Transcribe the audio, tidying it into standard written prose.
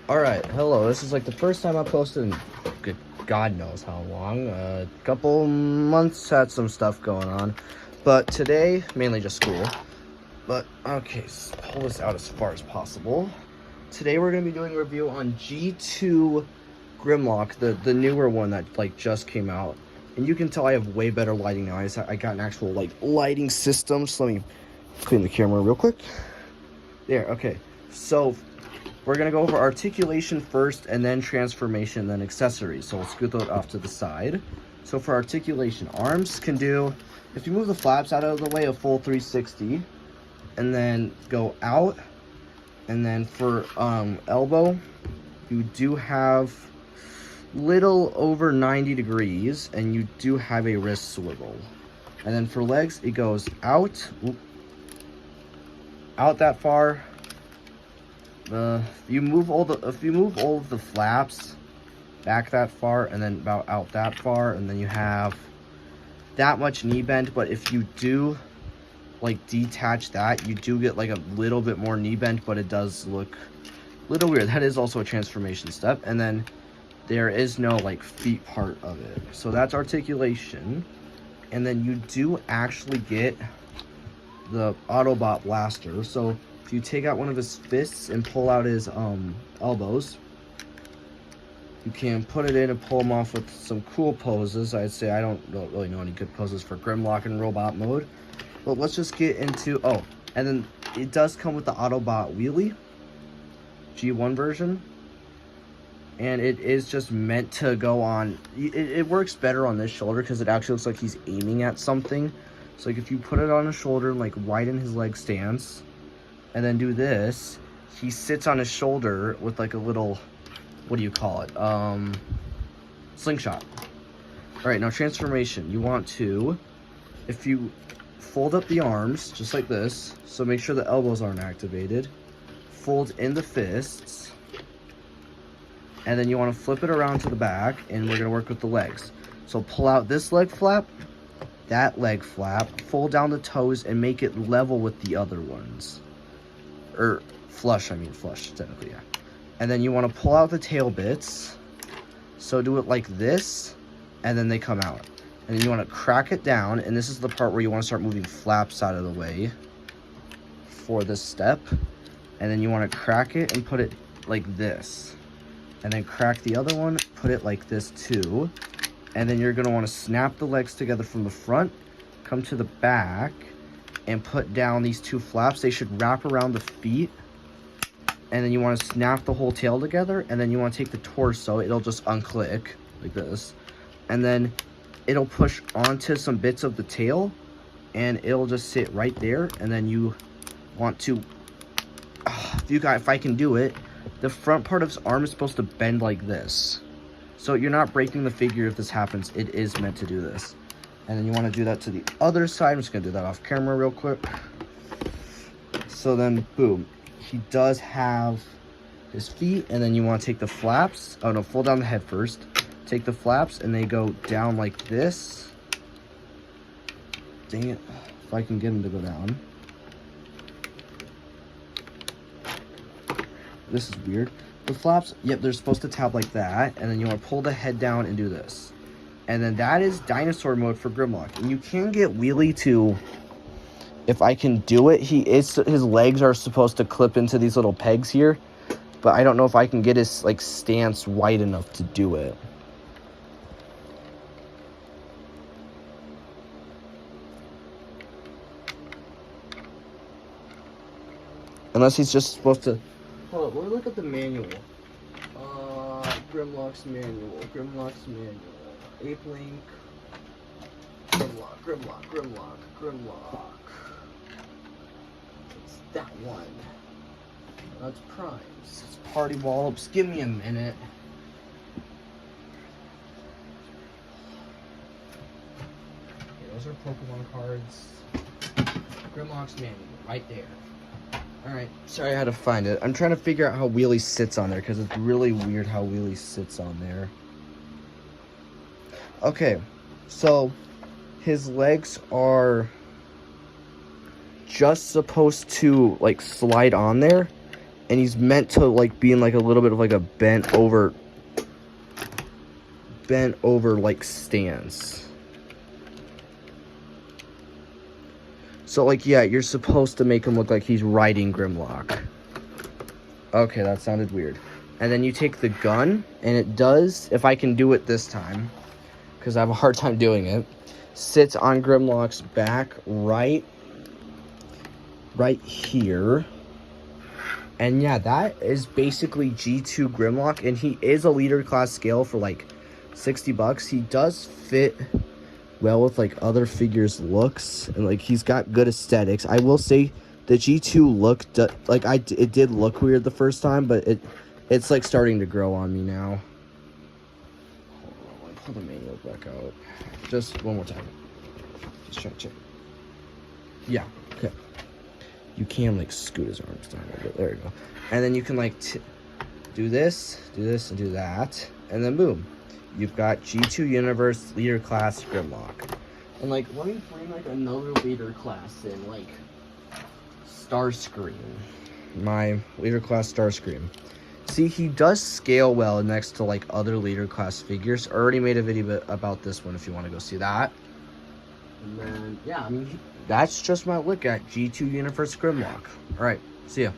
Alright, hello. This is like the first time I posted in good God knows how long. A couple months, had some stuff going on. But today, mainly just school. But, okay, so pull this out as far as possible. Today we're going to be doing a review on G2 Grimlock, the newer one that like just came out. And you can tell I have way better lighting now. I got an actual like lighting system. So let me clean the camera real quick. There, okay. So we're going to go over articulation first, and then transformation, then accessories. So we'll scoot those off to the side. So for articulation, arms can do, if you move the flaps out of the way, a full 360, and then go out. And then for elbow, you do have little over 90 degrees, and you do have a wrist swivel. And then for legs, it goes out, out that far. If you move all of the flaps back that far, and then about out that far, and then you have that much knee bend. But if you do like detach that, you do get like a little bit more knee bend, but it does look a little weird. That is also a transformation step. And then there is no like feet part of it, so that's articulation. And then you do actually get the Autobot blaster. So if you take out one of his fists and pull out his elbows, you can put it in and pull them off with some cool poses. I'd say I don't really know any good poses for Grimlock and robot mode. But let's just get into, and then it does come with the Autobot wheelie, G1 version. And it is just meant to go on, it works better on this shoulder because it actually looks like he's aiming at something. So like if you put it on his shoulder and like widen his leg stance, and then do this, he sits on his shoulder with like a little, what do you call it? Slingshot. All right, now transformation. You want to, if you fold up the arms just like this, so make sure the elbows aren't activated, fold in the fists, and then you want to flip it around to the back, and we're going to work with the legs. So pull out this leg flap, that leg flap, fold down the toes, and make it level with the other ones. Or flush, technically, yeah. And then you want to pull out the tail bits. So do it like this, and then they come out. And then you want to crack it down, and this is the part where you want to start moving flaps out of the way for this step. And then you want to crack it and put it like this. And then crack the other one, put it like this too. And then you're going to want to snap the legs together from the front, come to the back, and put down these two flaps. They should wrap around the feet. And then you want to snap the whole tail together. And then you want to take the torso. It'll just unclick like this. And then it'll push onto some bits of the tail. And it'll just sit right there. And then you want to, if I can do it, the front part of his arm is supposed to bend like this. So you're not breaking the figure if this happens. It is meant to do this. And then you want to do that to the other side. I'm just going to do that off camera real quick. So then, boom. He does have his feet. And then you want to take the flaps. Oh, no. Fold down the head first. Take the flaps. And they go down like this. Dang it. If I can get him to go down. This is weird. The flaps, yep, they're supposed to tap like that. And then you want to pull the head down and do this. And then that is dinosaur mode for Grimlock. And you can get wheelie to, if I can do it, his legs are supposed to clip into these little pegs here. But I don't know if I can get his like stance wide enough to do it. Unless he's just supposed to, hold up, let me look at the manual. Grimlock's manual. Ape Link. Grimlock. It's that one. That's Primes. It's Party Wallops. Give me a minute. Okay, those are Pokemon cards. Grimlock's manual, right there. Alright, sorry I had to find it. I'm trying to figure out how Wheelie sits on there, because it's really weird how Wheelie sits on there. Okay, so his legs are just supposed to like slide on there, and he's meant to like be in like a little bit of like a bent over like stance. So like, yeah, you're supposed to make him look like he's riding Grimlock. Okay, that sounded weird. And then you take the gun, and it does, if I can do it this time, because I have a hard time doing it, sits on Grimlock's back right here. And yeah, that is basically G2 Grimlock, and he is a leader class scale for like $60. He does fit well with like other figures looks, and like he's got good aesthetics. I will say the G2 look, like it did look weird the first time, but it's like starting to grow on me now. Hold on, pull the manual back out. Just one more time. Just try to check. Yeah, okay. You can like scoot his arms down a little bit. There you go. And then you can like do this, and do that, and then boom. You've got G2 Universe Leader Class Grimlock. And like, let me bring like another Leader Class in, like Starscream. My Leader Class Starscream. See, he does scale well next to like other Leader Class figures. Already made a video about this one if you want to go see that. And then, yeah, I mean, that's just my look at G2 Universe Grimlock. Alright, see ya.